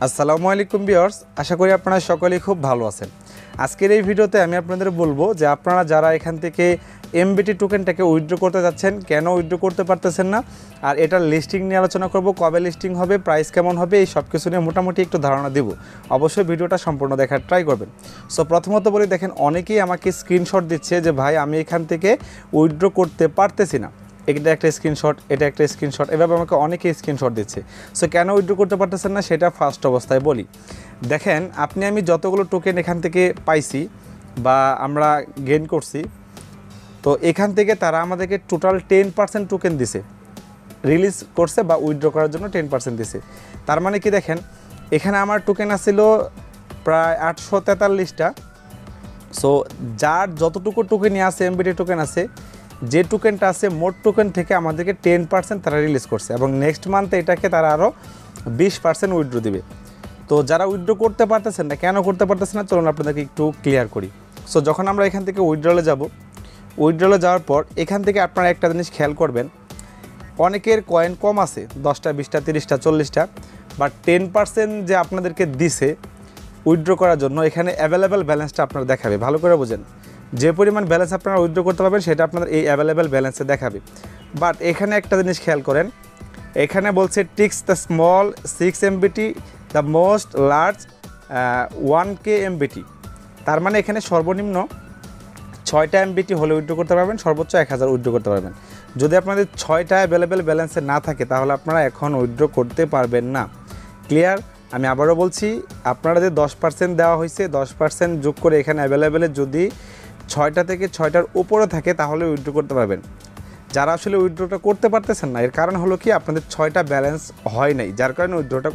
আসসালামু আলাইকুম ভিউয়ার্স, আশা করি আপনারা সকলেই খুব ভালো আছেন। আজকের এই ভিডিওতে আমি আপনাদের বলবো যে আপনারা যারা এখান থেকে এমবিটি টোকেনটাকে উইথড্র করতে যাচ্ছেন, কেন উইথড্র করতে পারতেছেন না, আর এটার লিস্টিং নিয়ে আলোচনা করব, কবে লিস্টিং হবে, প্রাইস কেমন হবে, এই সব কিছু নিয়ে মোটামুটি একটু ধারণা দেব। অবশ্যই ভিডিওটা সম্পূর্ণ দেখার ট্রাই করবেন। সো প্রথমত বলি, দেখেন অনেকেই আমাকে স্ক্রিনশট দিচ্ছে যে ভাই আমি এখান থেকে উইথড্র করতে পারতেছি না, এটা একটা স্ক্রিনশট, এটা একটা স্ক্রিনশট, এভাবে আমাকে অনেকেই স্ক্রিনশট দিচ্ছে। সো কেন উইথড্র করতে পারতেছেন না সেটা ফার্স্ট অবস্থায় বলি। দেখেন আমি যতগুলো টোকেন এখান থেকে পাইছি বা আমরা গেইন করছি, তো এখান থেকে তারা আমাদেরকে টোটাল 10% টোকেন দিছে, রিলিজ করছে বা উইথড্র করার জন্য 10% দিছে। তার মানে কি, দেখেন এখানে আমার টোকেন আসছিল প্রায় 843টা। সো যার যতটুকু টোকেনই আছে, এমবিটি টোকেন আছে, যে টোকেনটা আছে মোট টোকেন থেকে আমাদেরকে 10% তারা রিলিজ করছে এবং নেক্সট মান্থে এটাকে তারা আরও 20% উইথড্র দিবে। তো যারা উইথড্র করতে পারতেছেন না, কেন করতে পারতেছেন না, চলুন আপনাদেরকে একটু ক্লিয়ার করি। সো যখন আমরা এখান থেকে উইথড্রলে যাব, উইথড্রলে যাওয়ার পর এখান থেকে আপনারা একটা জিনিস খেয়াল করবেন, অনেকের কয়েন কম আছে, 10টা 20টা 30টা 40টা, বাট 10% যে আপনাদেরকে দিছে উইথড্র করার জন্য, এখানে অ্যাভেলেবেল ব্যালেন্সটা আপনারা দেখাবে। ভালো করে বোঝেন, যে পরিমাণ ব্যালেন্স আপনারা উইথড্র করতে পারবেন সেটা আপনাদের এই অ্যাভেলেবেল ব্যালেন্সে দেখাবে। বাট এখানে একটা জিনিস খেয়াল করেন, এখানে বলছে ticks the small 6 MBT, the most large 1K MBT। তার মানে এখানে সর্বনিম্ন 6টা MBT হলে উইথড্র করতে পারবেন, সর্বোচ্চ 1000 উইথড্র করতে পারবেন। যদি আপনাদের 6টা অ্যাভেলেবেল ব্যালেন্সে না থাকে তাহলে আপনারা এখন উইথড্র করতে পারবেন না। ক্লিয়ার? আমি আবারও বলছি, আপনারা যে 10% দেওয়া হয়েছে, 10% যোগ করে এখানে অ্যাভেলেবেলে যদি 6টা থেকে 6টার উপরে থাকে তাহলে উইথড্র করতে পারবেন। যারা আসলে উইথড্রটা করতে পারতেছেন না, এর কারণ হলো কি, আপনাদের 6টা ব্যালেন্স হয় নাই, যার কারণে উইথড্রটা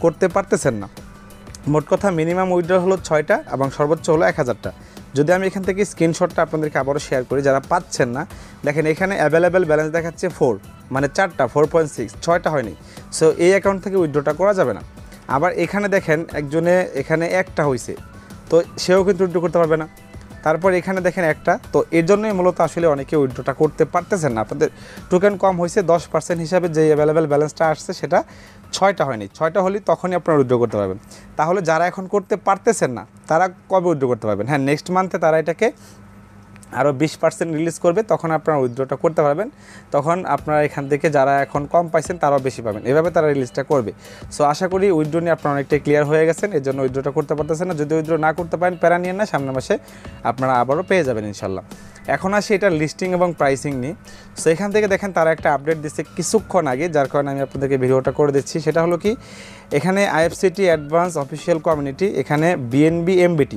করতে পারতেছেন না। মোট কথা মিনিমাম উইথড্র হলো 6টা এবং সর্বোচ্চ হলো 1000টা। যদি আমি এখান থেকে স্ক্রিনশটটা আপনাদেরকে আবারও শেয়ার করি, যারা পাচ্ছেন না, দেখেন এখানে অ্যাভেলেবেল ব্যালেন্স দেখাচ্ছে 4, মানে 4টা, 4.6, 6টা হয়নি। সো এই অ্যাকাউন্ট থেকে উইথড্রটা করা যাবে না। আবার এখানে দেখেন একজনে এখানে একটা হয়েছে, তো সেও কিন্তু উইথড্র করতে পারবে না। তারপর এখানে দেখেন একটা, তো এর জন্যই মূলত আসলে অনেকে উইথড্রটা করতে পারতেছেন না। আপনাদের টোকেন কম হয়েছে, 10% হিসাবে যে অ্যাভেলেবেল ব্যালেন্সটা আসছে সেটা 6টা হয়নি, 6টা হলে তখনই আপনারা উইথড্র করতে পারবেন। তাহলে যারা এখন করতে পারতেছেন না তারা কবে উইথড্র করতে পারবেন? হ্যাঁ, নেক্সট মান্থে তারা এটাকে আরও 20% রিলিজ করবে, তখন আপনারা উইথড্রটা করতে পারবেন। তখন আপনারা এখান থেকে যারা এখন কম পাইছেন তারাও বেশি পাবেন, এভাবে তারা রিলিজটা করবে। সো আশা করি উইথড্র নিয়ে আপনারা অনেকটাই ক্লিয়ার হয়ে গেছেন, এর জন্য উইথড্রটা করতে পারতেছেন না। যদি উইথড্র না করতে পারেন, প্যারা নিয়ে না, সামনের মাসে আপনারা আবারও পেয়ে যাবেন ইনশাল্লাহ। এখন আসি এটা লিস্টিং এবং প্রাইসিং নিয়ে। সো এখান থেকে দেখেন তারা একটা আপডেট দিচ্ছে কিছুক্ষণ আগে, যার কারণে আমি আপনাদেরকে ভিডিওটা করে দিচ্ছি। সেটা হলো কি, এখানে IFCT অ্যাডভান্স অফিসিয়াল কমিউনিটি, এখানে BNB MBT,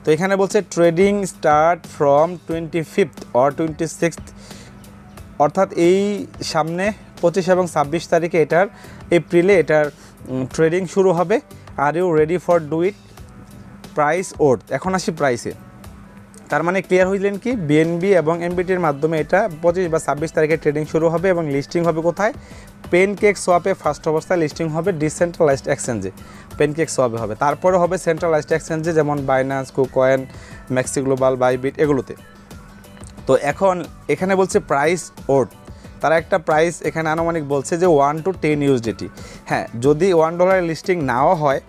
তো এখানে বলছে trading start from 25th or 26th, অর্থাৎ এই সামনে 25 এবং 26 তারিখে এপ্রিলে এটার ট্রেডিং শুরু হবে। Are you ready for do it? Price or. এখন আসি প্রাইসে। তার মানে ক্লিয়ার হইলেন কি, BNB এবং MBTর মাধ্যমে এটা 25 বা 26 তারিখে ট্রেডিং শুরু হবে এবং লিস্টিং হবে কোথায়? পেনকেক সোয়াপে ফার্স্ট অবস্থায় লিস্টিং হবে, ডিসেন্ট্রালাইজড এক্সচেঞ্জে পেনকেক সোয়াপে হবে। তারপরে হবে সেন্ট্রালাইজড এক্সচেঞ্জে, যেমন Binance, KuCoin, maxi global, Bybit, এগুলোতে। তো এখন এখানে বলছে প্রাইস ওর, তারা একটা প্রাইস এখানে আনুমানিক বলছে যে 1 to 10 USDT। হ্যাঁ, যদি $1 লিস্টিং নাও হয়,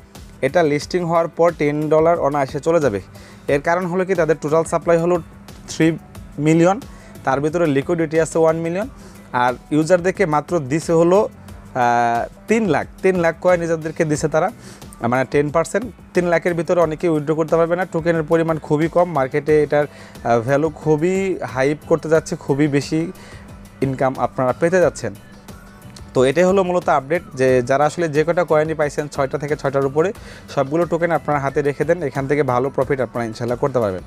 এটা লিস্টিং হওয়ার পর $10 অনায়াসে চলে যাবে। এর কারণ হলো কি, তাদের টোটাল সাপ্লাই হলো 3 মিলিয়ন, তার ভিতরে লিকুইডিটি আছে 1 মিলিয়ন, আর ইউজারদেরকে মাত্র দিছে হলো 3 লাখ কয়েন ইউজারদেরকে দিছে তারা, মানে 10%। 3 লাখের ভিতরে অনেকেই উইথড্র করতে পারবে না। টোকেনের পরিমাণ খুবই কম, মার্কেটে এটার ভ্যালু খুবই হাইপ করতে যাচ্ছে, খুবই বেশি ইনকাম আপনারা পেতে যাচ্ছেন। তো এটাই হলো মূলত আপডেট, যে যারা আসলে যে কটা কয়েনই পাইছেন 6টা থেকে 6টার উপরে, সবগুলো টোকেন আপনার হাতে রেখে দেন, এখান থেকে ভালো প্রফিট আপনারা ইনশাল্লাহ করতে পারবেন।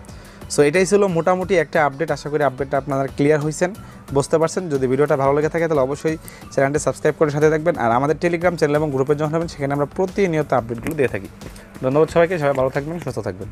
সো এটাই ছিল মোটামুটি একটা আপডেট। আশা করি আপডেটটা আপনারা ক্লিয়ার হয়েছেন, বুঝতে পারছেন। যদি ভিডিওটা ভালো লেগে থাকে তাহলে অবশ্যই চ্যানেলটি সাবস্ক্রাইব করে সাথে থাকবেন, আর আমাদের টেলিগ্রাম চ্যানেল এবং গ্রুপে জয়েন হবেন, সেখানে আমরা প্রতিনিয়ত আপডেটগুলো দিয়ে থাকি। ধন্যবাদ সবাইকে, সবাই ভালো থাকবেন, সুস্থ থাকবেন।